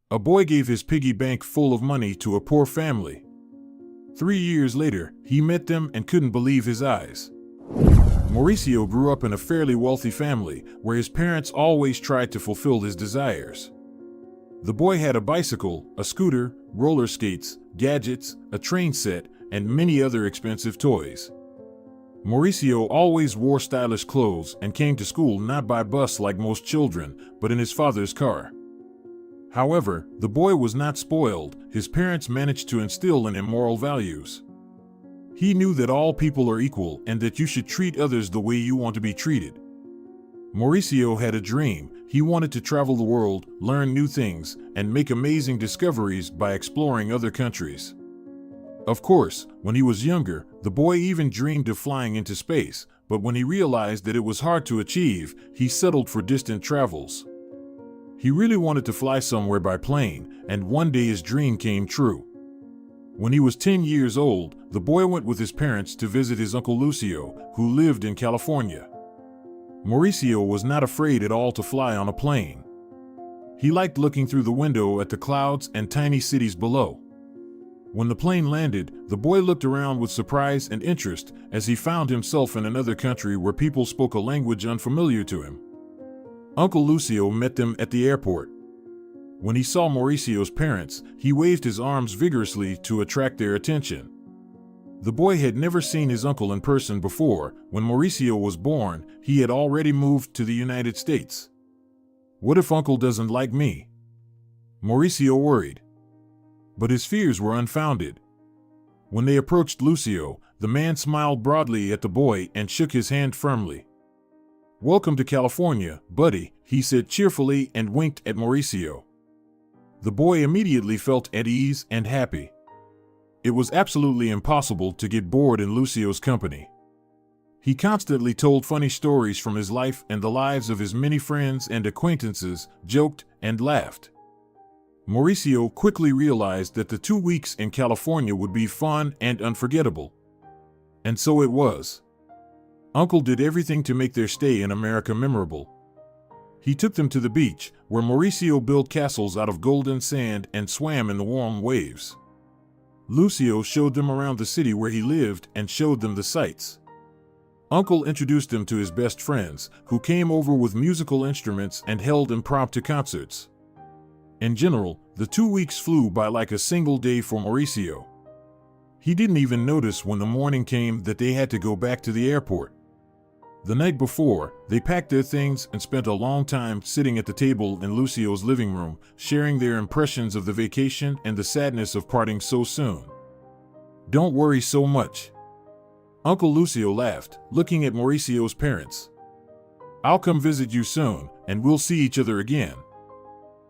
A boy gave his piggy bank full of money to a poor family. 3 years later, he met them and couldn't believe his eyes. Mauricio grew up in a fairly wealthy family where his parents always tried to fulfill his desires. The boy had a bicycle, a scooter, roller skates, gadgets, a train set, and many other expensive toys. Mauricio always wore stylish clothes and came to school not by bus like most children, but in his father's car. However, the boy was not spoiled. His parents managed to instill in him moral values. He knew that all people are equal and that you should treat others the way you want to be treated. Mauricio had a dream. He wanted to travel the world, learn new things, and make amazing discoveries by exploring other countries. Of course, when he was younger, the boy even dreamed of flying into space, but when he realized that it was hard to achieve, he settled for distant travels. He really wanted to fly somewhere by plane, and one day his dream came true. When he was 10 years old, the boy went with his parents to visit his Uncle Lucio, who lived in California. Mauricio was not afraid at all to fly on a plane. He liked looking through the window at the clouds and tiny cities below. When the plane landed, the boy looked around with surprise and interest as he found himself in another country where people spoke a language unfamiliar to him. Uncle Lucio met them at the airport. When he saw Mauricio's parents, he waved his arms vigorously to attract their attention. The boy had never seen his uncle in person before. When Mauricio was born, he had already moved to the United States. What if Uncle doesn't like me? Mauricio worried. But his fears were unfounded. When they approached Lucio, the man smiled broadly at the boy and shook his hand firmly. "Welcome to California, buddy," he said cheerfully and winked at Mauricio. The boy immediately felt at ease and happy. It was absolutely impossible to get bored in Lucio's company. He constantly told funny stories from his life and the lives of his many friends and acquaintances, joked and laughed. Mauricio quickly realized that the 2 weeks in California would be fun and unforgettable. And so it was. Uncle did everything to make their stay in America memorable. He took them to the beach, where Mauricio built castles out of golden sand and swam in the warm waves. Lucio showed them around the city where he lived and showed them the sights. Uncle introduced them to his best friends, who came over with musical instruments and held impromptu concerts. In general, the 2 weeks flew by like a single day for Mauricio. He didn't even notice when the morning came that they had to go back to the airport. The night before, they packed their things and spent a long time sitting at the table in Lucio's living room, sharing their impressions of the vacation and the sadness of parting so soon. "Don't worry so much." Uncle Lucio laughed, looking at Mauricio's parents. "I'll come visit you soon, and we'll see each other again.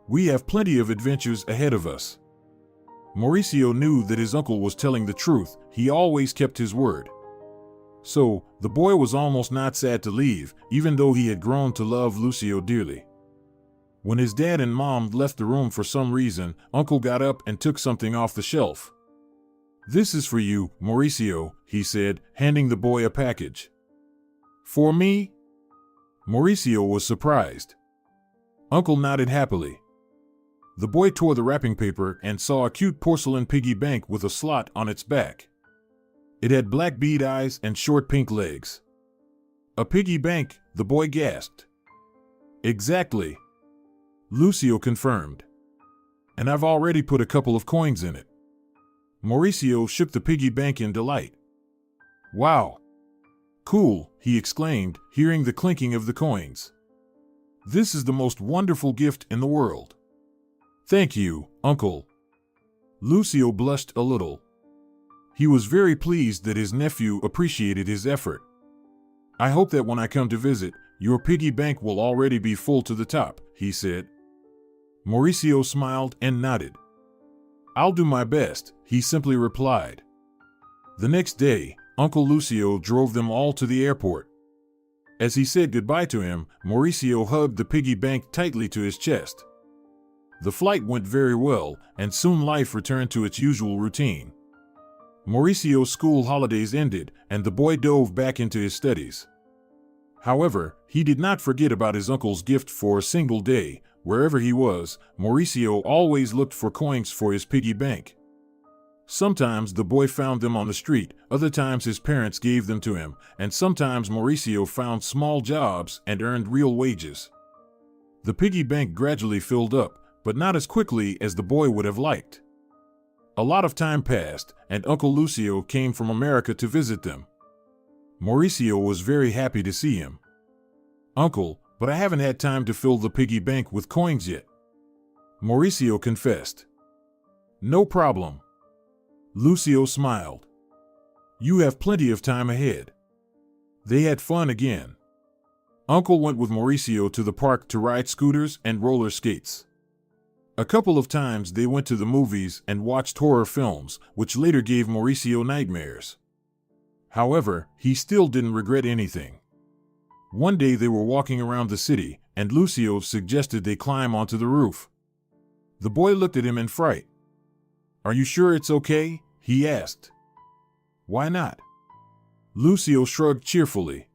We have plenty of adventures ahead of us." Mauricio knew that his uncle was telling the truth. He always kept his word. So, the boy was almost not sad to leave, even though he had grown to love Lucio dearly. When his dad and mom left the room for some reason, Uncle got up and took something off the shelf. "This is for you, Mauricio," he said, handing the boy a package. "For me?" Mauricio was surprised. Uncle nodded happily. The boy tore the wrapping paper and saw a cute porcelain piggy bank with a slot on its back. It had black bead eyes and short pink legs. "A piggy bank," the boy gasped. "Exactly," Lucio confirmed. "And I've already put a couple of coins in it." Mauricio shook the piggy bank in delight. "Wow! Cool," he exclaimed, hearing the clinking of the coins. "This is the most wonderful gift in the world." "Thank you, Uncle." Lucio blushed a little. He was very pleased that his nephew appreciated his effort. "I hope that when I come to visit, your piggy bank will already be full to the top," he said. Mauricio smiled and nodded. "I'll do my best," he simply replied. The next day, Uncle Lucio drove them all to the airport. As he said goodbye to him, Mauricio hugged the piggy bank tightly to his chest. The flight went very well, and soon life returned to its usual routine. Mauricio's school holidays ended, and the boy dove back into his studies. However, he did not forget about his uncle's gift for a single day. wherever he was, Mauricio always looked for coins for his piggy bank. Sometimes the boy found them on the street, other times his parents gave them to him, and sometimes Mauricio found small jobs and earned real wages. The piggy bank gradually filled up, but not as quickly as the boy would have liked. A lot of time passed, and Uncle Lucio came from America to visit them. Mauricio was very happy to see him. "Uncle, but I haven't had time to fill the piggy bank with coins yet," Mauricio confessed. "No problem." Lucio smiled. "You have plenty of time ahead." They had fun again. Uncle went with Mauricio to the park to ride scooters and roller skates. A couple of times they went to the movies and watched horror films, which later gave Mauricio nightmares. However, he still didn't regret anything. One day they were walking around the city, and Lucio suggested they climb onto the roof. The boy looked at him in fright. "Are you sure it's okay?" he asked. "Why not?" Lucio shrugged cheerfully.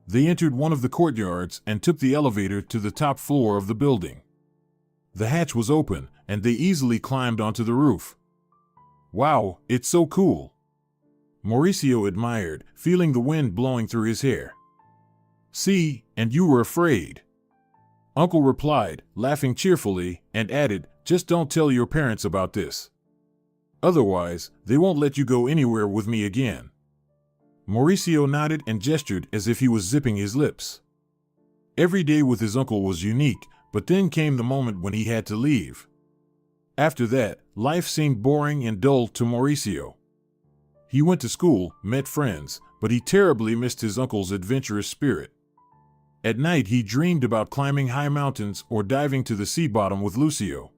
They entered one of the courtyards and took the elevator to the top floor of the building. The hatch was open, and they easily climbed onto the roof. "Wow, it's so cool," Mauricio admired, feeling the wind blowing through his hair. "See, and you were afraid," Uncle replied, laughing cheerfully, and added, "Just don't tell your parents about this. Otherwise, they won't let you go anywhere with me again." Mauricio nodded and gestured as if he was zipping his lips. Every day with his uncle was unique, but then came the moment when he had to leave. After that, life seemed boring and dull to Mauricio. He went to school, met friends, but he terribly missed his uncle's adventurous spirit. At night he dreamed about climbing high mountains or diving to the sea bottom with Lucio.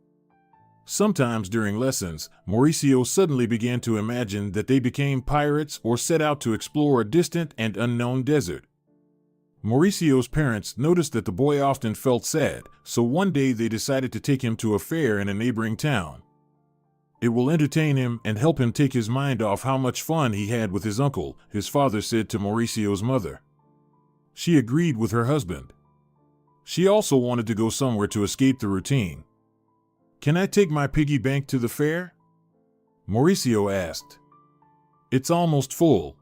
Sometimes during lessons, Mauricio suddenly began to imagine that they became pirates or set out to explore a distant and unknown desert. Mauricio's parents noticed that the boy often felt sad, so one day they decided to take him to a fair in a neighboring town. "It will entertain him and help him take his mind off how much fun he had with his uncle," his father said to Mauricio's mother. She agreed with her husband. She also wanted to go somewhere to escape the routine. "Can I take my piggy bank to the fair?" Mauricio asked. "It's almost full."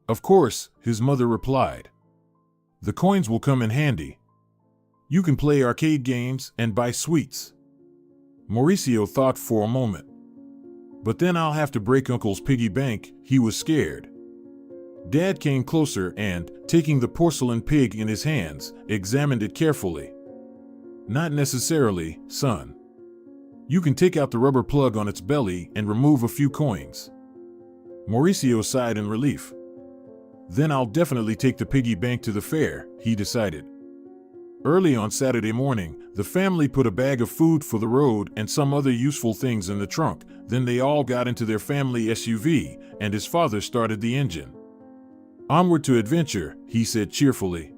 "Of course," his mother replied. "The coins will come in handy. You can play arcade games and buy sweets." Mauricio thought for a moment. "But then I'll have to break Uncle's piggy bank," he was scared. Dad came closer and, taking the porcelain pig in his hands, examined it carefully. "Not necessarily, son. You can take out the rubber plug on its belly and remove a few coins." Mauricio sighed in relief. "Then I'll definitely take the piggy bank to the fair," he decided. Early on Saturday morning, the family put a bag of food for the road and some other useful things in the trunk. Then they all got into their family SUV, and his father started the engine. "Onward to adventure," he said cheerfully.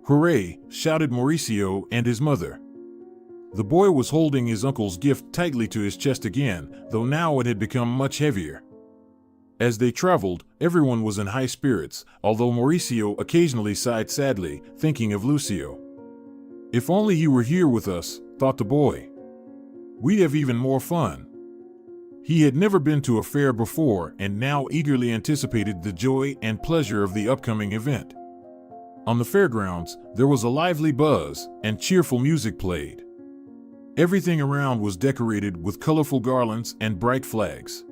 "Hooray!" shouted Mauricio and his mother. The boy was holding his uncle's gift tightly to his chest again, though now it had become much heavier. As they traveled, everyone was in high spirits, although Mauricio occasionally sighed sadly, thinking of Lucio. "If only he were here with us," thought the boy. "We'd have even more fun." He had never been to a fair before and now eagerly anticipated the joy and pleasure of the upcoming event. On the fairgrounds, there was a lively buzz, and cheerful music played. Everything around was decorated with colorful garlands and bright flags.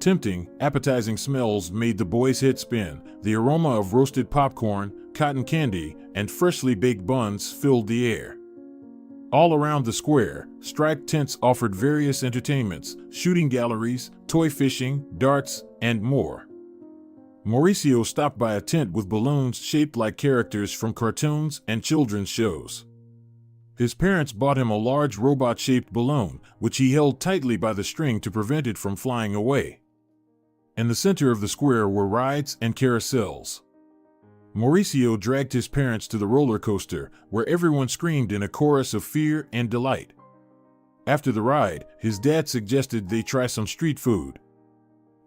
Tempting, appetizing smells made the boy's head spin. The aroma of roasted popcorn, cotton candy, and freshly baked buns filled the air. All around the square, striped tents offered various entertainments, shooting galleries, toy fishing, darts, and more. Mauricio stopped by a tent with balloons shaped like characters from cartoons and children's shows. His parents bought him a large robot-shaped balloon, which he held tightly by the string to prevent it from flying away. In the center of the square were rides and carousels. Mauricio dragged his parents to the roller coaster, where everyone screamed in a chorus of fear and delight. After the ride, his dad suggested they try some street food.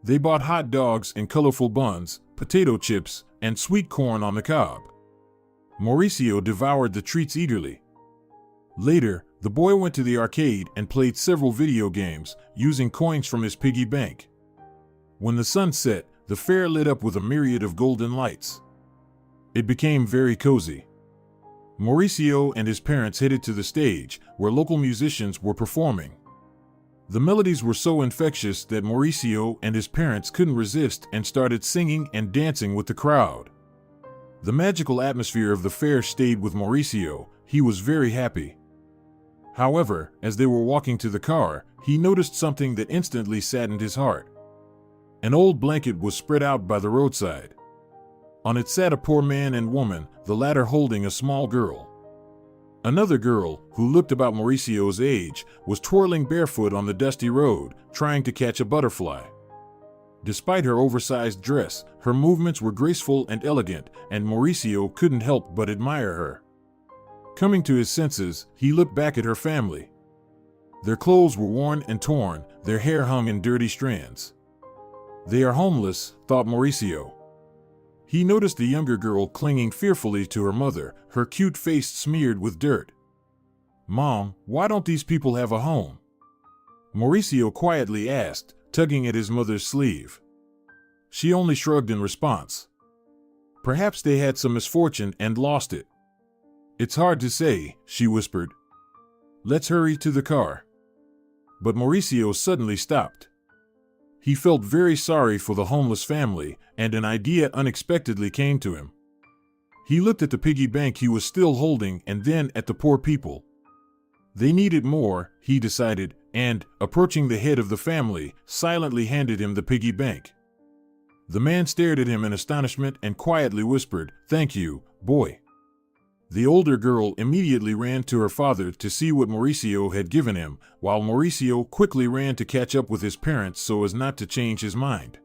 They bought hot dogs and colorful buns, potato chips, and sweet corn on the cob. Mauricio devoured the treats eagerly. Later, the boy went to the arcade and played several video games using coins from his piggy bank. When the sun set, the fair lit up with a myriad of golden lights. It became very cozy. Mauricio and his parents headed to the stage, where local musicians were performing. The melodies were so infectious that Mauricio and his parents couldn't resist and started singing and dancing with the crowd. The magical atmosphere of the fair stayed with Mauricio. He was very happy. However, as they were walking to the car, he noticed something that instantly saddened his heart. An old blanket was spread out by the roadside. On it sat a poor man and woman, the latter holding a small girl. Another girl, who looked about Mauricio's age, was twirling barefoot on the dusty road, trying to catch a butterfly. Despite her oversized dress, her movements were graceful and elegant, and Mauricio couldn't help but admire her. Coming to his senses, he looked back at her family. Their clothes were worn and torn, their hair hung in dirty strands. They are homeless, thought Mauricio. He noticed the younger girl clinging fearfully to her mother, her cute face smeared with dirt. "Mom, why don't these people have a home?" Mauricio quietly asked, tugging at his mother's sleeve. She only shrugged in response. "Perhaps they had some misfortune and lost it." "It's hard to say," she whispered. "Let's hurry to the car." But Mauricio suddenly stopped. He felt very sorry for the homeless family, and an idea unexpectedly came to him. He looked at the piggy bank he was still holding and then at the poor people. They needed more, he decided, and, approaching the head of the family, silently handed him the piggy bank. The man stared at him in astonishment and quietly whispered, "Thank you, boy." The older girl immediately ran to her father to see what Mauricio had given him, while Mauricio quickly ran to catch up with his parents so as not to change his mind.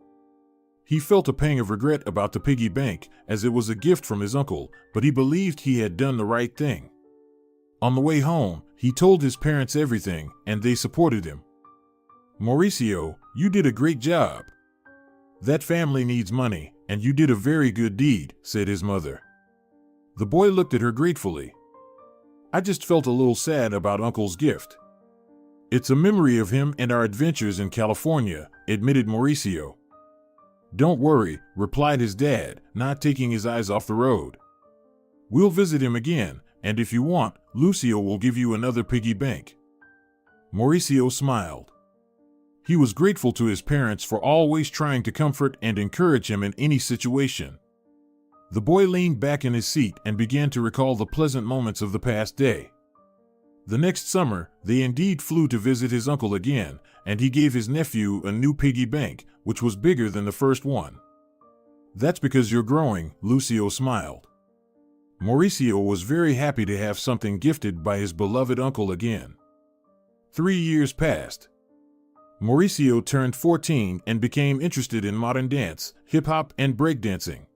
He felt a pang of regret about the piggy bank, as it was a gift from his uncle, but he believed he had done the right thing. On the way home, he told his parents everything, and they supported him. "Mauricio, you did a great job. That family needs money, and you did a very good deed," said his mother. The boy looked at her gratefully. "I just felt a little sad about Uncle's gift." "It's a memory of him and our adventures in California," admitted Mauricio. "Don't worry," replied his dad, not taking his eyes off the road. "We'll visit him again, and if you want, Lucio will give you another piggy bank." Mauricio smiled. He was grateful to his parents for always trying to comfort and encourage him in any situation. The boy leaned back in his seat and began to recall the pleasant moments of the past day. The next summer, they indeed flew to visit his uncle again, and he gave his nephew a new piggy bank, which was bigger than the first one. "That's because you're growing," Lucio smiled. Mauricio was very happy to have something gifted by his beloved uncle again. 3 years passed. Mauricio turned 14 and became interested in modern dance, hip-hop, and breakdancing.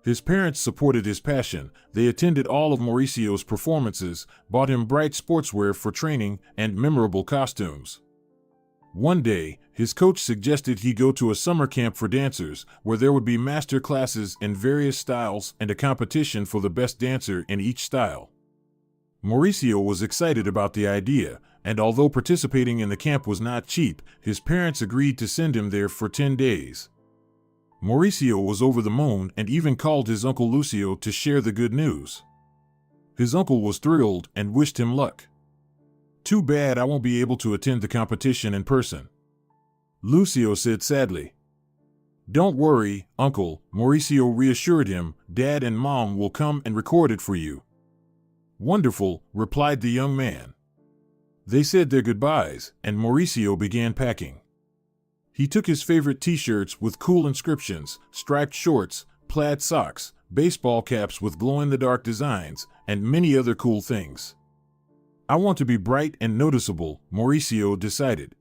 His parents supported his passion. They attended all of Mauricio's performances, bought him bright sportswear for training, and memorable costumes. One day, his coach suggested he go to a summer camp for dancers, where there would be master classes in various styles and a competition for the best dancer in each style. Mauricio was excited about the idea, and although participating in the camp was not cheap, his parents agreed to send him there for 10 days. Mauricio was over the moon and even called his uncle Lucio to share the good news. His uncle was thrilled and wished him luck. "Too bad I won't be able to attend the competition in person," Lucio said sadly. "Don't worry, Uncle," Mauricio reassured him. "Dad and Mom will come and record it for you." "Wonderful," replied the young man. They said their goodbyes, and Mauricio began packing. He took his favorite t-shirts with cool inscriptions, striped shorts, plaid socks, baseball caps with glow-in-the-dark designs, and many other cool things. "I want to be bright and noticeable," Mauricio decided.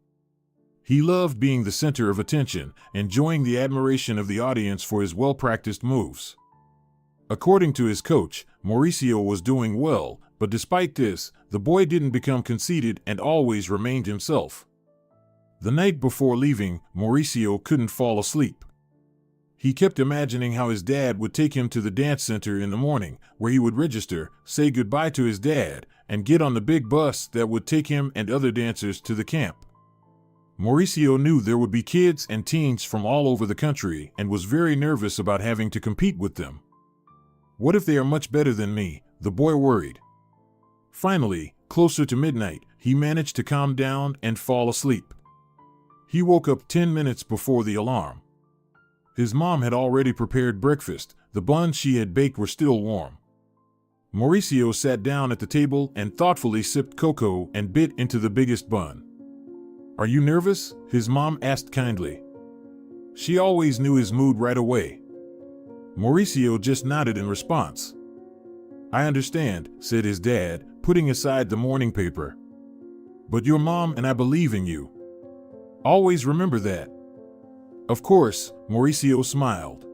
He loved being the center of attention, enjoying the admiration of the audience for his well-practiced moves. According to his coach, Mauricio was doing well, but despite this, the boy didn't become conceited and always remained himself. The night before leaving, Mauricio couldn't fall asleep. He kept imagining how his dad would take him to the dance center in the morning, where he would register, say goodbye to his dad, and get on the big bus that would take him and other dancers to the camp. Mauricio knew there would be kids and teens from all over the country and was very nervous about having to compete with them. What if they are much better than me? The boy worried. Finally, closer to midnight, he managed to calm down and fall asleep. He woke up 10 minutes before the alarm. His mom had already prepared breakfast. The buns she had baked were still warm. Mauricio sat down at the table and thoughtfully sipped cocoa and bit into the biggest bun. "Are you nervous?" his mom asked kindly. She always knew his mood right away. Mauricio just nodded in response. "I understand," said his dad, putting aside the morning paper. "But your mom and I believe in you. Always remember that." "Of course," Mauricio smiled.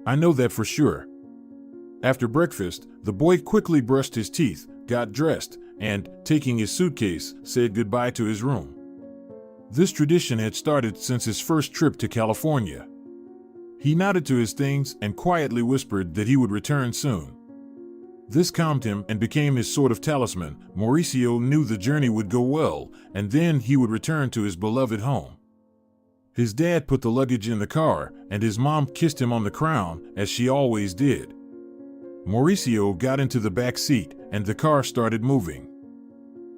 "I know that for sure." After breakfast, the boy quickly brushed his teeth, got dressed, and, taking his suitcase, said goodbye to his room. This tradition had started since his first trip to California. He nodded to his things and quietly whispered that he would return soon. This calmed him and became his sort of talisman. Mauricio knew the journey would go well, and then he would return to his beloved home. His dad put the luggage in the car, and his mom kissed him on the crown, as she always did. Mauricio got into the back seat, and the car started moving.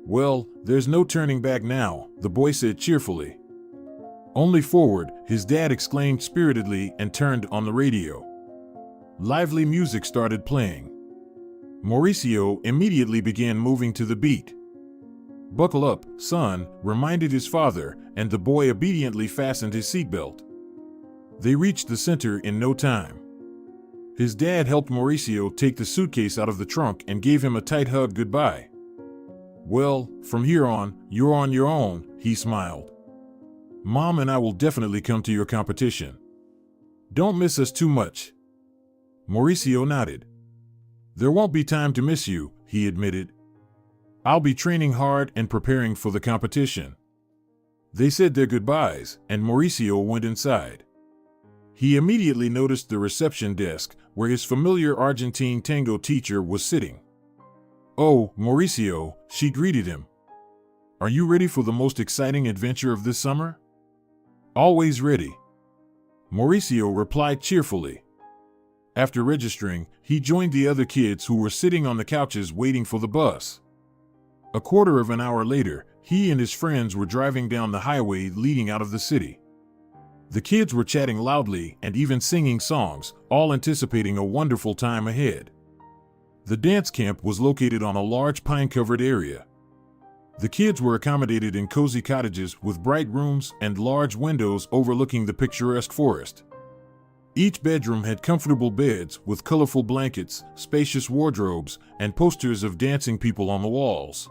"Well, there's no turning back now," the boy said cheerfully. "Only forward," his dad exclaimed spiritedly and turned on the radio. Lively music started playing. Mauricio immediately began moving to the beat. "Buckle up, son," reminded his father, and the boy obediently fastened his seatbelt. They reached the center in no time. His dad helped Mauricio take the suitcase out of the trunk and gave him a tight hug goodbye. "Well, from here on, you're on your own," he smiled. "Mom and I will definitely come to your competition. Don't miss us too much." Mauricio nodded. "There won't be time to miss you," he admitted. "I'll be training hard and preparing for the competition." They said their goodbyes, and Mauricio went inside. He immediately noticed the reception desk, where his familiar Argentine tango teacher was sitting. "Oh, Mauricio," she greeted him. "Are you ready for the most exciting adventure of this summer?" "Always ready," Mauricio replied cheerfully. After registering, he joined the other kids who were sitting on the couches waiting for the bus. A quarter of an hour later, he and his friends were driving down the highway leading out of the city. The kids were chatting loudly and even singing songs, all anticipating a wonderful time ahead. The dance camp was located on a large pine-covered area. The kids were accommodated in cozy cottages with bright rooms and large windows overlooking the picturesque forest. Each bedroom had comfortable beds with colorful blankets, spacious wardrobes, and posters of dancing people on the walls.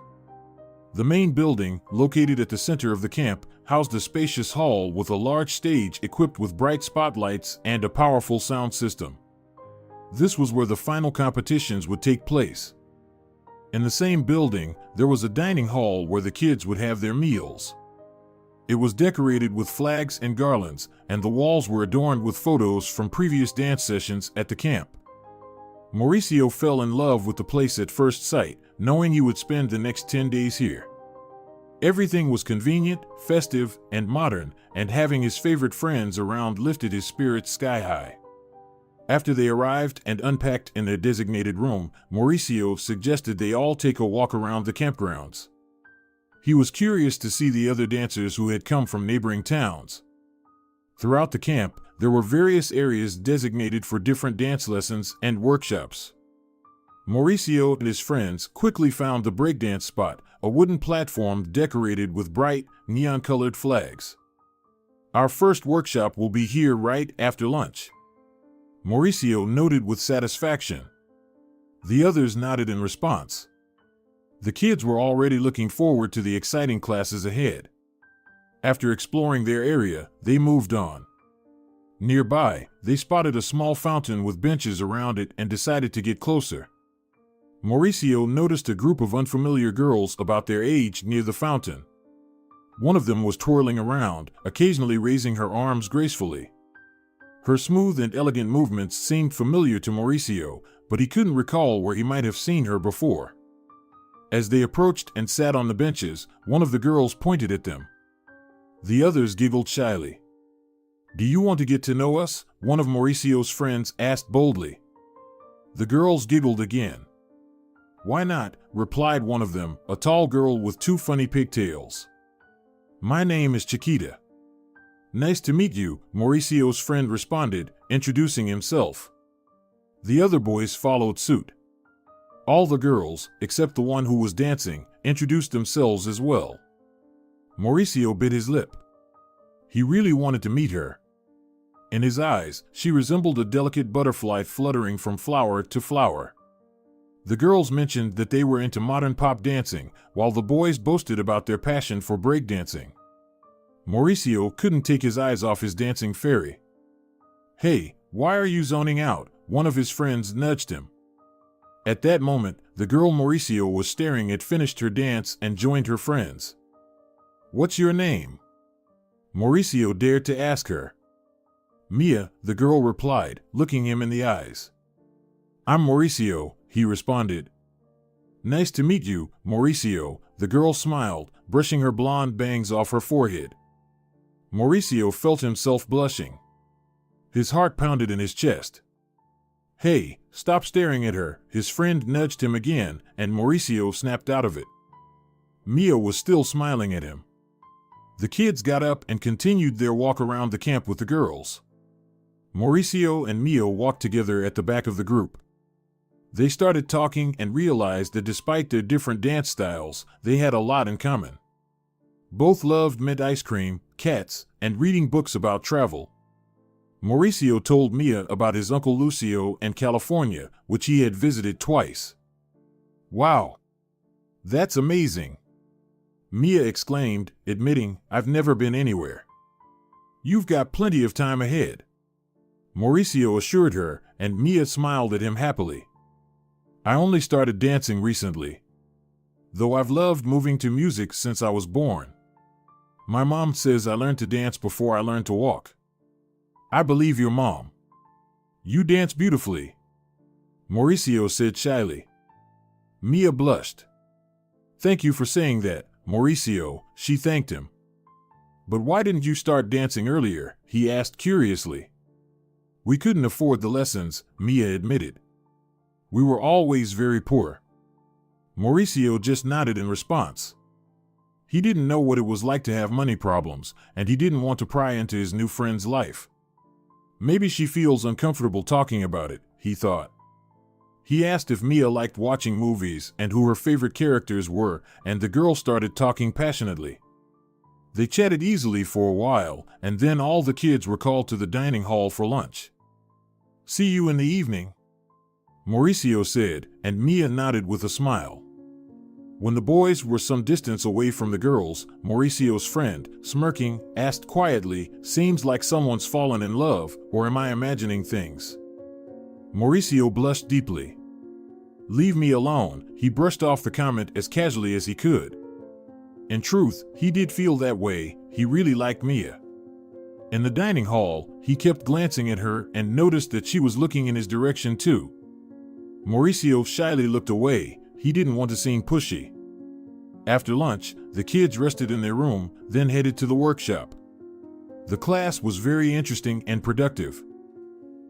The main building, located at the center of the camp, housed a spacious hall with a large stage equipped with bright spotlights and a powerful sound system. This was where the final competitions would take place. In the same building, there was a dining hall where the kids would have their meals. It was decorated with flags and garlands, and the walls were adorned with photos from previous dance sessions at the camp. Mauricio fell in love with the place at first sight, knowing he would spend the next 10 days here. Everything was convenient, festive, and modern, and having his favorite friends around lifted his spirits sky high. After they arrived and unpacked in their designated room, Mauricio suggested they all take a walk around the campgrounds. He was curious to see the other dancers who had come from neighboring towns. Throughout the camp, there were various areas designated for different dance lessons and workshops. Mauricio and his friends quickly found the breakdance spot, a wooden platform decorated with bright, neon-colored flags. "Our first workshop will be here right after lunch," Mauricio noted with satisfaction. The others nodded in response. The kids were already looking forward to the exciting classes ahead. After exploring their area, they moved on. Nearby, they spotted a small fountain with benches around it and decided to get closer. Mauricio noticed a group of unfamiliar girls about their age near the fountain. One of them was twirling around, occasionally raising her arms gracefully. Her smooth and elegant movements seemed familiar to Mauricio, but he couldn't recall where he might have seen her before. As they approached and sat on the benches, one of the girls pointed at them. The others giggled shyly. "Do you want to get to know us?" one of Mauricio's friends asked boldly. The girls giggled again. "Why not?" replied one of them, a tall girl with two funny pigtails. "My name is Chiquita." "Nice to meet you," Mauricio's friend responded, introducing himself. The other boys followed suit. All the girls, except the one who was dancing, introduced themselves as well. Mauricio bit his lip. He really wanted to meet her. In his eyes, she resembled a delicate butterfly fluttering from flower to flower. The girls mentioned that they were into modern pop dancing, while the boys boasted about their passion for breakdancing. Mauricio couldn't take his eyes off his dancing fairy. "Hey, why are you zoning out?" one of his friends nudged him. At that moment, the girl Mauricio was staring at finished her dance and joined her friends. "What's your name?" Mauricio dared to ask her. "Mia," the girl replied, looking him in the eyes. "I'm Mauricio," he responded. "Nice to meet you, Mauricio," the girl smiled, brushing her blonde bangs off her forehead. Mauricio felt himself blushing. His heart pounded in his chest. "Hey, stop staring at her," his friend nudged him again, and Mauricio snapped out of it. Mia was still smiling at him. The kids got up and continued their walk around the camp with the girls. Mauricio and Mia walked together at the back of the group. They started talking and realized that despite their different dance styles, they had a lot in common. Both loved mint ice cream, cats, and reading books about travel. Mauricio told Mia about his Uncle Lucio and California, which he had visited twice. "Wow! That's amazing!" Mia exclaimed, admitting, "I've never been anywhere." "You've got plenty of time ahead," Mauricio assured her, and Mia smiled at him happily. "I only started dancing recently, though I've loved moving to music since I was born. My mom says I learned to dance before I learned to walk." "I believe your mom. You dance beautifully," Mauricio said shyly. Mia blushed. "Thank you for saying that, Mauricio," she thanked him. "But why didn't you start dancing earlier?" he asked curiously. "We couldn't afford the lessons," Mia admitted. "We were always very poor." Mauricio just nodded in response. He didn't know what it was like to have money problems, and he didn't want to pry into his new friend's life. Maybe she feels uncomfortable talking about it, he thought. He asked if Mia liked watching movies and who her favorite characters were, and the girl started talking passionately. They chatted easily for a while, and then all the kids were called to the dining hall for lunch. "See you in the evening," Mauricio said, and Mia nodded with a smile. When the boys were some distance away from the girls, Mauricio's friend, smirking, asked quietly, "Seems like someone's fallen in love, or am I imagining things?" Mauricio blushed deeply. "Leave me alone," he brushed off the comment as casually as he could. In truth, he did feel that way. He really liked Mia. In the dining hall, he kept glancing at her and noticed that she was looking in his direction too. Mauricio shyly looked away. He didn't want to seem pushy. After lunch, the kids rested in their room, then headed to the workshop. The class was very interesting and productive.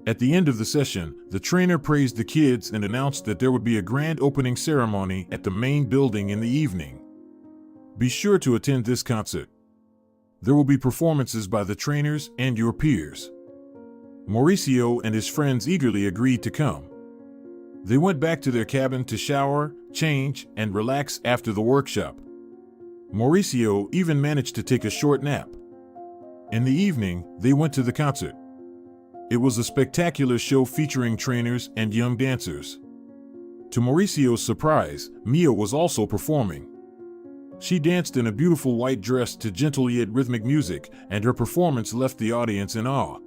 At the end of the session, the trainer praised the kids and announced that there would be a grand opening ceremony at the main building in the evening. Be sure to attend this concert. There will be performances by the trainers and your peers. Mauricio and his friends eagerly agreed to come. They went back to their cabin to shower, change, and relax after the workshop. Mauricio even managed to take a short nap. In the evening, they went to the concert. It was a spectacular show featuring trainers and young dancers. To Mauricio's surprise, Mia was also performing. She danced in a beautiful white dress to gentle yet rhythmic music, and her performance left the audience in awe.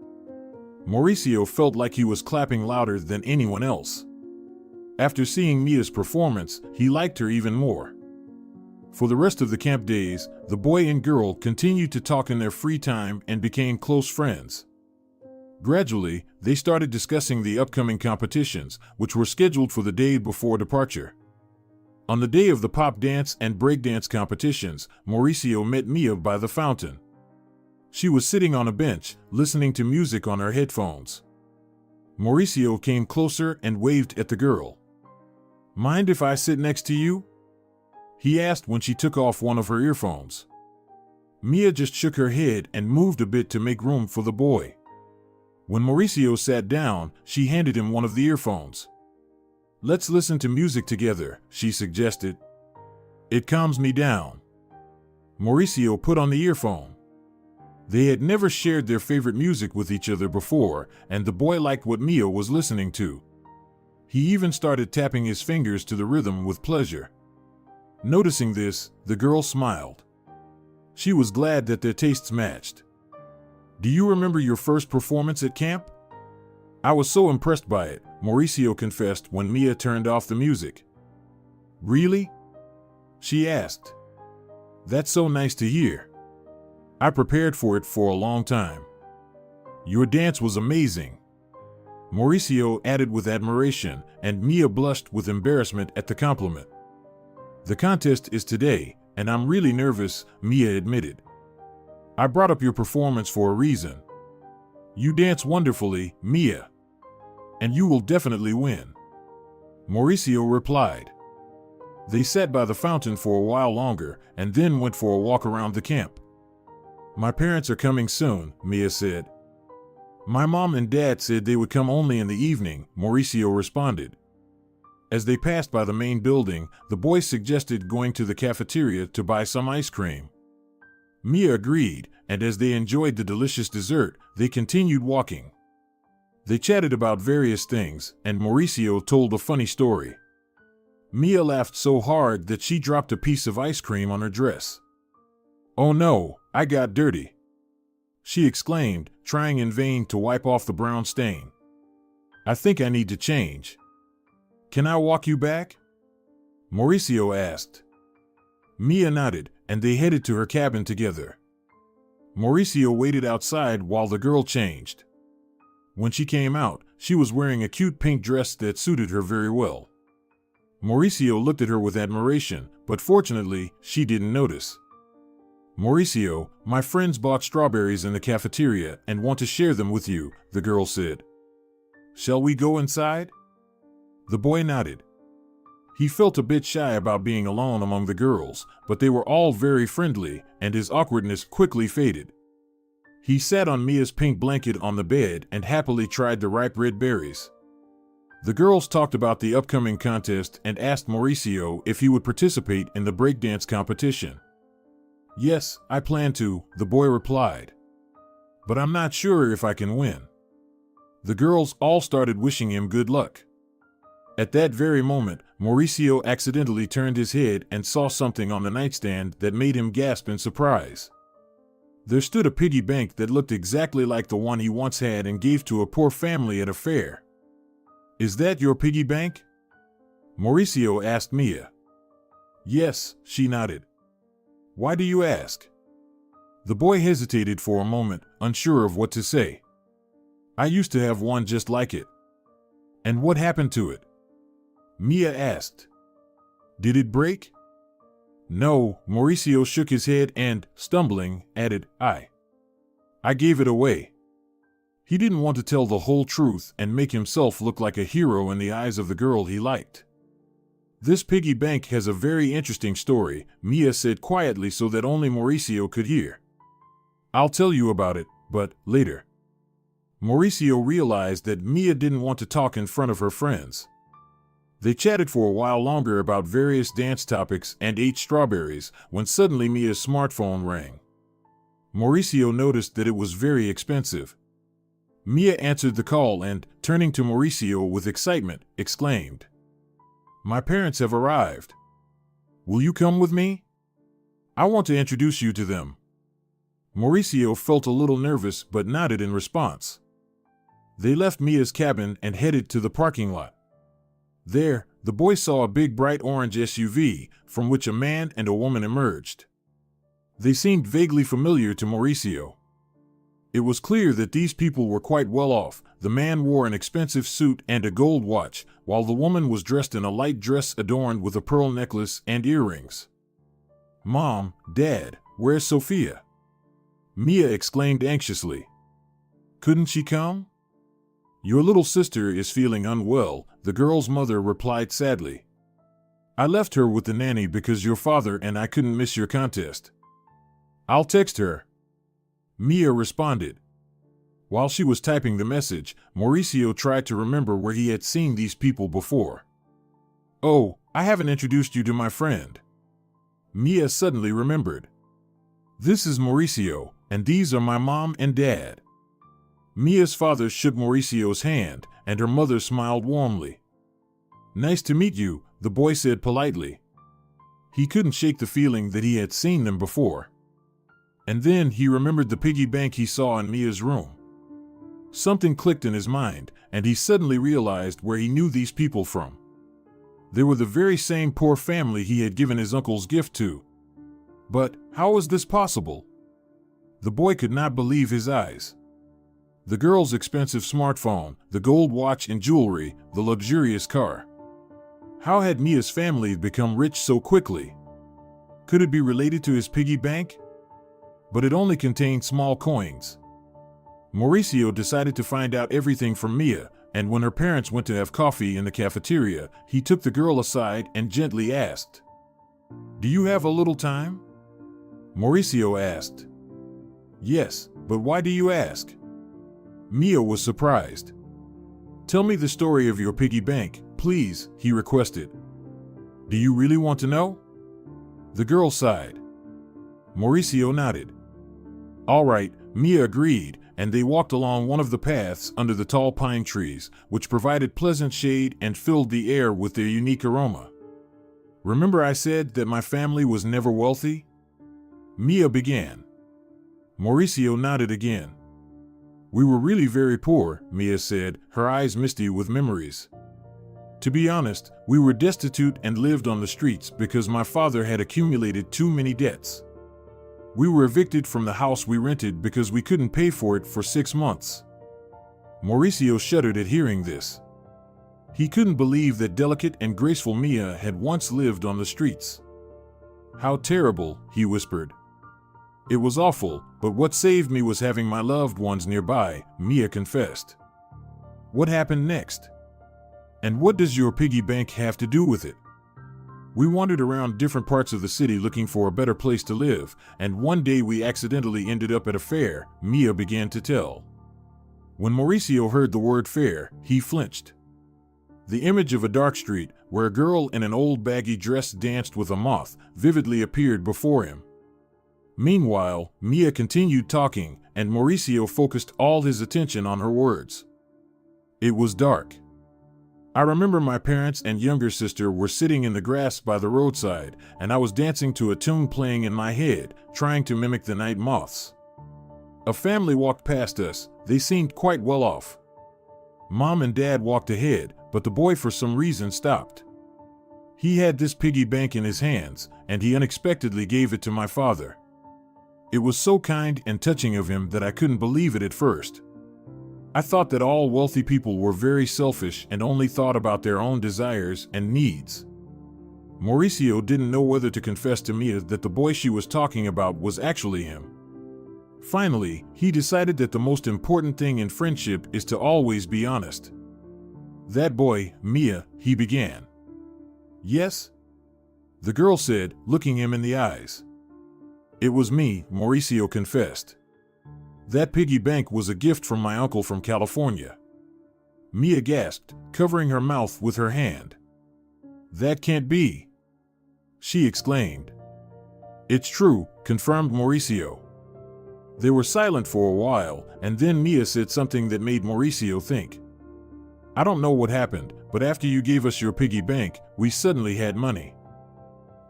Mauricio felt like he was clapping louder than anyone else. After seeing Mia's performance, he liked her even more. For the rest of the camp days, the boy and girl continued to talk in their free time and became close friends. Gradually, they started discussing the upcoming competitions, which were scheduled for the day before departure. On the day of the pop dance and breakdance competitions, Mauricio met Mia by the fountain. She was sitting on a bench, listening to music on her headphones. Mauricio came closer and waved at the girl. "Mind if I sit next to you?" he asked when she took off one of her earphones. Mia just shook her head and moved a bit to make room for the boy. When Mauricio sat down, she handed him one of the earphones. "Let's listen to music together," she suggested. "It calms me down." Mauricio put on the earphone. They had never shared their favorite music with each other before, and the boy liked what Mia was listening to. He even started tapping his fingers to the rhythm with pleasure. Noticing this, the girl smiled. She was glad that their tastes matched. "Do you remember your first performance at camp?" "I was so impressed by it," Mauricio confessed when Mia turned off the music. "Really?" she asked. "That's so nice to hear. I prepared for it for a long time." "Your dance was amazing," Mauricio added with admiration, and Mia blushed with embarrassment at the compliment. "The contest is today, and I'm really nervous," Mia admitted. "I brought up your performance for a reason. You dance wonderfully, Mia. And you will definitely win," Mauricio replied. They sat by the fountain for a while longer and then went for a walk around the camp. "My parents are coming soon," Mia said. "My mom and dad said they would come only in the evening," Mauricio responded. As they passed by the main building, the boy suggested going to the cafeteria to buy some ice cream. Mia agreed, and as they enjoyed the delicious dessert, they continued walking. They chatted about various things, and Mauricio told a funny story. Mia laughed so hard that she dropped a piece of ice cream on her dress. "Oh no, I got dirty," she exclaimed, trying in vain to wipe off the brown stain. "I think I need to change. Can I walk you back?" Mauricio asked. Mia nodded, and they headed to her cabin together. Mauricio waited outside while the girl changed. When she came out, she was wearing a cute pink dress that suited her very well. Mauricio looked at her with admiration, but fortunately, she didn't notice. "Mauricio, my friends bought strawberries in the cafeteria and want to share them with you," the girl said. "Shall we go inside?" The boy nodded. He felt a bit shy about being alone among the girls, but they were all very friendly, and his awkwardness quickly faded. He sat on Mia's pink blanket on the bed and happily tried the ripe red berries. The girls talked about the upcoming contest and asked Mauricio if he would participate in the breakdance competition. "Yes, I plan to," the boy replied. "But I'm not sure if I can win." The girls all started wishing him good luck. At that very moment, Mauricio accidentally turned his head and saw something on the nightstand that made him gasp in surprise. There stood a piggy bank that looked exactly like the one he once had and gave to a poor family at a fair. "Is that your piggy bank?" Mauricio asked Mia. "Yes," she nodded. "Why do you ask?" The boy hesitated for a moment, unsure of what to say. "I used to have one just like it." "And what happened to it?" Mia asked. "Did it break?" "No," Mauricio shook his head and, stumbling, added, I gave it away." He didn't want to tell the whole truth and make himself look like a hero in the eyes of the girl he liked. "This piggy bank has a very interesting story," Mia said quietly so that only Mauricio could hear. "I'll tell you about it, but later." Mauricio realized that Mia didn't want to talk in front of her friends. They chatted for a while longer about various dance topics and ate strawberries when suddenly Mia's smartphone rang. Mauricio noticed that it was very expensive. Mia answered the call and, turning to Mauricio with excitement, exclaimed, "My parents have arrived. Will you come with me? I want to introduce you to them." Mauricio felt a little nervous but nodded in response. They left Mia's cabin and headed to the parking lot. There, the boy saw a big bright orange SUV, from which a man and a woman emerged. They seemed vaguely familiar to Mauricio. It was clear that these people were quite well off. The man wore an expensive suit and a gold watch, while the woman was dressed in a light dress adorned with a pearl necklace and earrings. "Mom, Dad, where's Sophia?" Mia exclaimed anxiously. "Couldn't she come?" "Your little sister is feeling unwell," the girl's mother replied sadly. "I left her with the nanny because your father and I couldn't miss your contest." "I'll text her," Mia responded. While she was typing the message, Mauricio tried to remember where he had seen these people before. "Oh, I haven't introduced you to my friend." Mia suddenly remembered. "This is Mauricio, and these are my mom and dad." Mia's father shook Mauricio's hand, and her mother smiled warmly. "Nice to meet you," the boy said politely. He couldn't shake the feeling that he had seen them before. And then he remembered the piggy bank he saw in Mia's room. Something clicked in his mind, and he suddenly realized where he knew these people from. They were the very same poor family he had given his uncle's gift to. But how was this possible? The boy could not believe his eyes. The girl's expensive smartphone, the gold watch and jewelry, the luxurious car. How had Mia's family become rich so quickly? Could it be related to his piggy bank? But it only contained small coins. Mauricio decided to find out everything from Mia, and when her parents went to have coffee in the cafeteria, he took the girl aside and gently asked, "Do you have a little time?" Mauricio asked. "Yes, but why do you ask?" Mia was surprised. "Tell me the story of your piggy bank, please," he requested. "Do you really want to know?" The girl sighed. Mauricio nodded. "All right," Mia agreed, and they walked along one of the paths under the tall pine trees, which provided pleasant shade and filled the air with their unique aroma. "Remember I said that my family was never wealthy?" Mia began. Mauricio nodded again. "We were really very poor," Mia said, her eyes misty with memories. "To be honest, we were destitute and lived on the streets because my father had accumulated too many debts. We were evicted from the house we rented because we couldn't pay for it for 6 months." Mauricio shuddered at hearing this. He couldn't believe that delicate and graceful Mia had once lived on the streets. "How terrible," he whispered. "It was awful, but what saved me was having my loved ones nearby," Mia confessed. "What happened next? And what does your piggy bank have to do with it?" "We wandered around different parts of the city looking for a better place to live, and one day we accidentally ended up at a fair," Mia began to tell. When Mauricio heard the word fair, he flinched. The image of a dark street, where a girl in an old baggy dress danced with a moth, vividly appeared before him. Meanwhile, Mia continued talking, and Mauricio focused all his attention on her words. "It was dark. I remember my parents and younger sister were sitting in the grass by the roadside, and I was dancing to a tune playing in my head, trying to mimic the night moths. A family walked past us. They seemed quite well off. Mom and Dad walked ahead, but the boy for some reason stopped. He had this piggy bank in his hands, and he unexpectedly gave it to my father. It was so kind and touching of him that I couldn't believe it at first. I thought that all wealthy people were very selfish and only thought about their own desires and needs." Mauricio didn't know whether to confess to Mia that the boy she was talking about was actually him. Finally, he decided that the most important thing in friendship is to always be honest. "That boy, Mia," he began. "Yes?" the girl said, looking him in the eyes. "It was me," Mauricio confessed. "That piggy bank was a gift from my uncle from California." Mia gasped, covering her mouth with her hand. "That can't be!" she exclaimed. "It's true," confirmed Mauricio. They were silent for a while, and then Mia said something that made Mauricio think. "I don't know what happened, but after you gave us your piggy bank, we suddenly had money."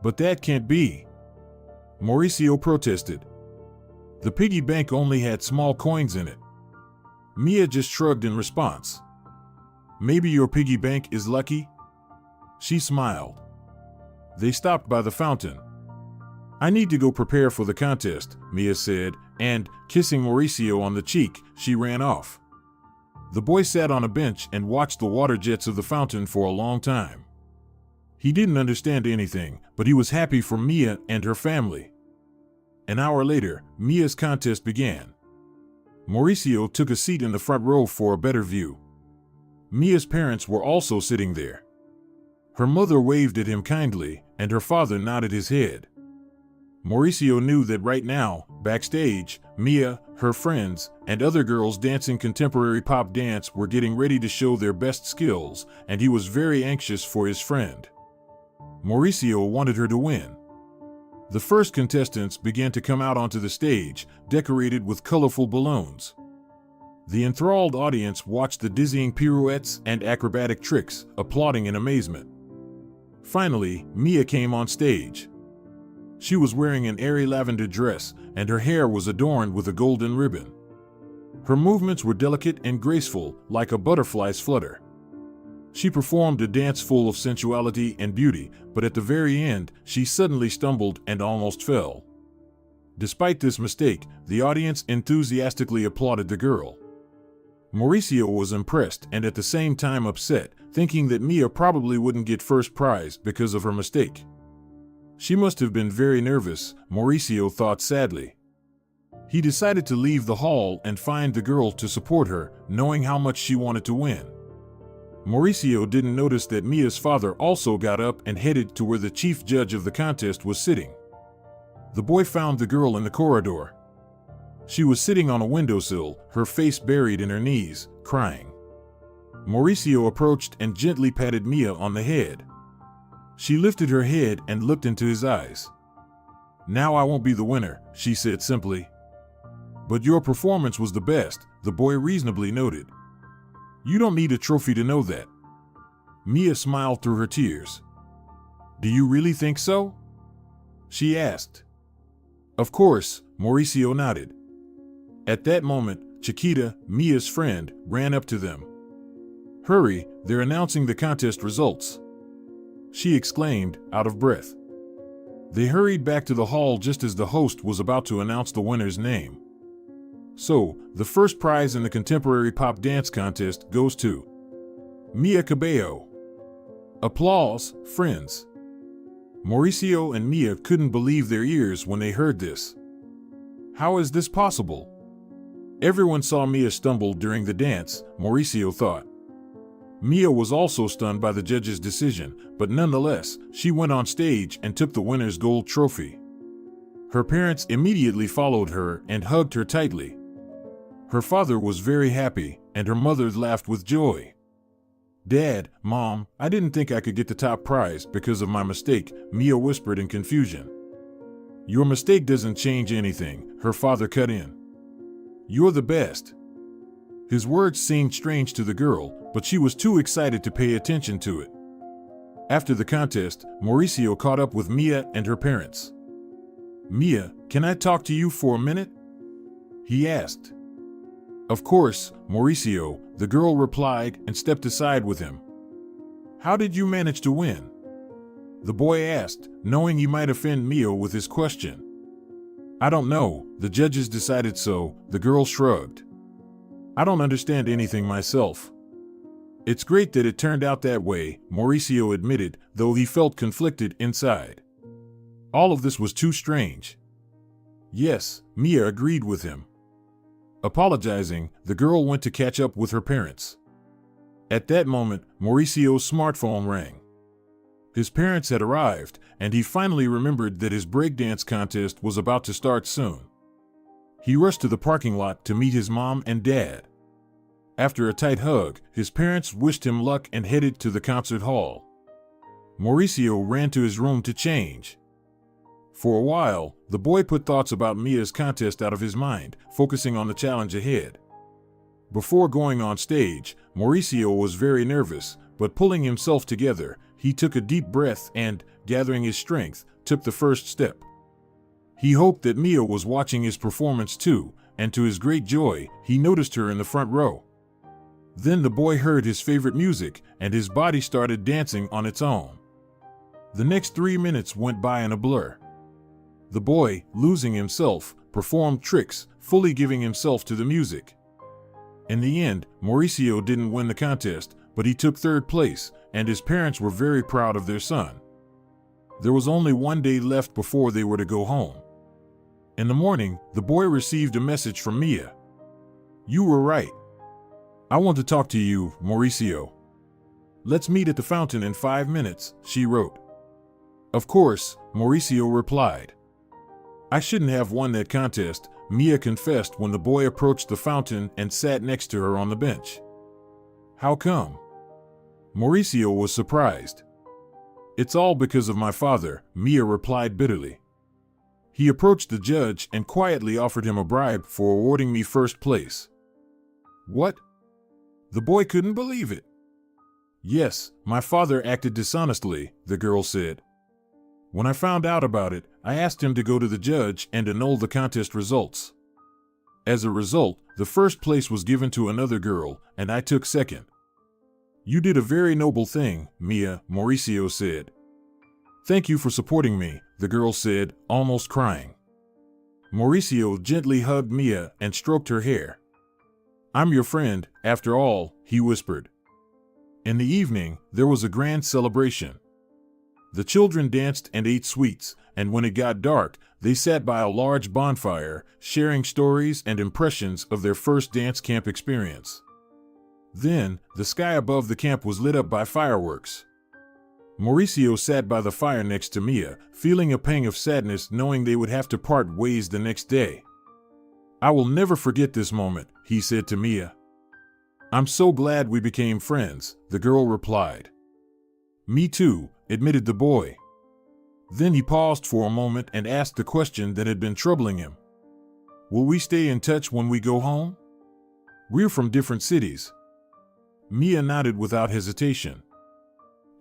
"But that can't be!" Mauricio protested. "The piggy bank only had small coins in it." Mia just shrugged in response. "Maybe your piggy bank is lucky?" She smiled. They stopped by the fountain. I need to go prepare for the contest, Mia said, and, kissing Mauricio on the cheek, she ran off. The boy sat on a bench and watched the water jets of the fountain for a long time. He didn't understand anything, but he was happy for Mia and her family. An hour later, Mia's contest began. Mauricio took a seat in the front row for a better view. Mia's parents were also sitting there. Her mother waved at him kindly, and her father nodded his head. Mauricio knew that right now, backstage, Mia, her friends, and other girls dancing contemporary pop dance were getting ready to show their best skills, and he was very anxious for his friend. Mauricio wanted her to win. The first contestants began to come out onto the stage, decorated with colorful balloons. The enthralled audience watched the dizzying pirouettes and acrobatic tricks, applauding in amazement. Finally, Mia came on stage. She was wearing an airy lavender dress, and her hair was adorned with a golden ribbon. Her movements were delicate and graceful, like a butterfly's flutter. She performed a dance full of sensuality and beauty, but at the very end, she suddenly stumbled and almost fell. Despite this mistake, the audience enthusiastically applauded the girl. Mauricio was impressed and at the same time upset, thinking that Mia probably wouldn't get first prize because of her mistake. She must have been very nervous, Mauricio thought sadly. He decided to leave the hall and find the girl to support her, knowing how much she wanted to win. Mauricio didn't notice that Mia's father also got up and headed to where the chief judge of the contest was sitting. The boy found the girl in the corridor. She was sitting on a windowsill, her face buried in her knees, crying. Mauricio approached and gently patted Mia on the head. She lifted her head and looked into his eyes. "Now I won't be the winner," she said simply. "But your performance was the best," the boy reasonably noted. "You don't need a trophy to know that." Mia smiled through her tears. "Do you really think so?" she asked. "Of course," Mauricio nodded. At that moment, Chiquita, Mia's friend, ran up to them. "Hurry, they're announcing the contest results," she exclaimed, out of breath. They hurried back to the hall just as the host was about to announce the winner's name. "So, the first prize in the contemporary pop dance contest goes to Mia Cabello." Applause, friends. Mauricio and Mia couldn't believe their ears when they heard this. How is this possible? Everyone saw Mia stumble during the dance, Mauricio thought. Mia was also stunned by the judge's decision, but nonetheless, she went on stage and took the winner's gold trophy. Her parents immediately followed her and hugged her tightly. Her father was very happy, and her mother laughed with joy. "Dad, Mom, I didn't think I could get the top prize because of my mistake," Mia whispered in confusion. "Your mistake doesn't change anything," her father cut in. "You're the best." His words seemed strange to the girl, but she was too excited to pay attention to it. After the contest, Mauricio caught up with Mia and her parents. "Mia, can I talk to you for a minute?" he asked. "Of course, Mauricio," the girl replied and stepped aside with him. "How did you manage to win?" the boy asked, knowing he might offend Mia with his question. "I don't know, the judges decided so," the girl shrugged. "I don't understand anything myself." "It's great that it turned out that way," Mauricio admitted, though he felt conflicted inside. All of this was too strange. "Yes," Mia agreed with him. Apologizing, the girl went to catch up with her parents. At that moment, Mauricio's smartphone rang. His parents had arrived, and he finally remembered that his breakdance contest was about to start soon. He rushed to the parking lot to meet his mom and dad. After a tight hug, his parents wished him luck and headed to the concert hall. Mauricio ran to his room to change. For a while, the boy put thoughts about Mia's contest out of his mind, focusing on the challenge ahead. Before going on stage, Mauricio was very nervous, but pulling himself together, he took a deep breath and, gathering his strength, took the first step. He hoped that Mia was watching his performance too, and to his great joy, he noticed her in the front row. Then the boy heard his favorite music, and his body started dancing on its own. The next 3 minutes went by in a blur. The boy, losing himself, performed tricks, fully giving himself to the music. In the end, Mauricio didn't win the contest, but he took third place, and his parents were very proud of their son. There was only one day left before they were to go home. In the morning, the boy received a message from Mia. "You were right. I want to talk to you, Mauricio. Let's meet at the fountain in 5 minutes," she wrote. Of course, Mauricio replied. "I shouldn't have won that contest," Mia confessed when the boy approached the fountain and sat next to her on the bench. "How come?" Mauricio was surprised. "It's all because of my father," Mia replied bitterly. He approached the judge and quietly offered him a bribe for awarding me first place. "What?" The boy couldn't believe it. "Yes, my father acted dishonestly," the girl said. "When I found out about it, I asked him to go to the judge and annul the contest results. As a result, the first place was given to another girl, and I took second." "You did a very noble thing, Mia," Mauricio said. "Thank you for supporting me," the girl said, almost crying. Mauricio gently hugged Mia and stroked her hair. "I'm your friend, after all," he whispered. In the evening, there was a grand celebration. The children danced and ate sweets, and when it got dark, they sat by a large bonfire, sharing stories and impressions of their first dance camp experience. Then, the sky above the camp was lit up by fireworks. Mauricio sat by the fire next to Mia, feeling a pang of sadness knowing they would have to part ways the next day. "I will never forget this moment," he said to Mia. "I'm so glad we became friends," the girl replied. "Me too," admitted the boy. Then he paused for a moment and asked the question that had been troubling him. "Will we stay in touch when we go home? We're from different cities." Mia nodded without hesitation.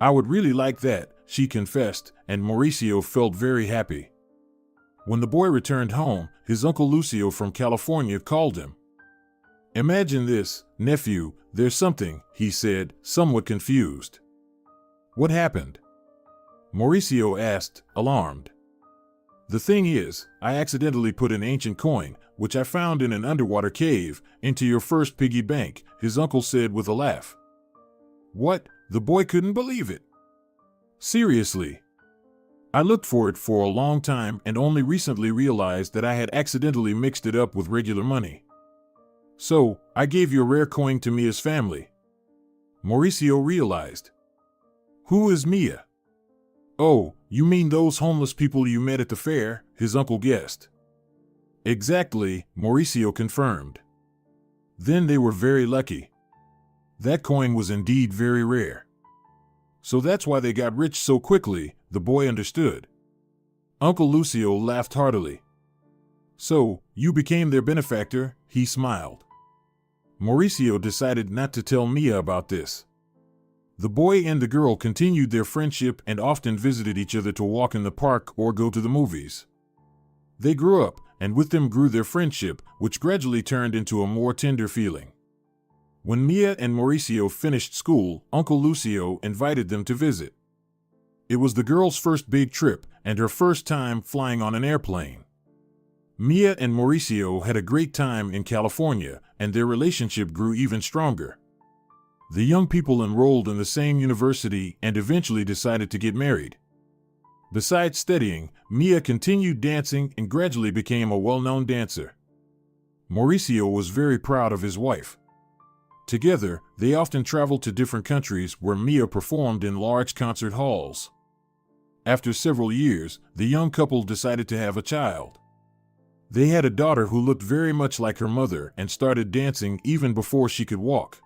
"I would really like that," she confessed, and Mauricio felt very happy. When the boy returned home, his Uncle Lucio from California called him. "Imagine this, nephew, there's something," he said, somewhat confused. "What happened?" Mauricio asked, alarmed. "The thing is, I accidentally put an ancient coin, which I found in an underwater cave, into your first piggy bank," his uncle said with a laugh. "What?" The boy couldn't believe it. "Seriously. I looked for it for a long time and only recently realized that I had accidentally mixed it up with regular money. So, I gave your rare coin to Mia's family." Mauricio realized. "Who is Mia?" "Oh, you mean those homeless people you met at the fair?" his uncle guessed. "Exactly," Mauricio confirmed. "Then they were very lucky. That coin was indeed very rare. So that's why they got rich so quickly," the boy understood. Uncle Lucio laughed heartily. "So, you became their benefactor?" he smiled. Mauricio decided not to tell Mia about this. The boy and the girl continued their friendship and often visited each other to walk in the park or go to the movies. They grew up, and with them grew their friendship, which gradually turned into a more tender feeling. When Mia and Mauricio finished school, Uncle Lucio invited them to visit. It was the girl's first big trip and her first time flying on an airplane. Mia and Mauricio had a great time in California, and their relationship grew even stronger. The young people enrolled in the same university and eventually decided to get married. Besides studying, Mia continued dancing and gradually became a well-known dancer. Mauricio was very proud of his wife. Together, they often traveled to different countries where Mia performed in large concert halls. After several years, the young couple decided to have a child. They had a daughter who looked very much like her mother and started dancing even before she could walk.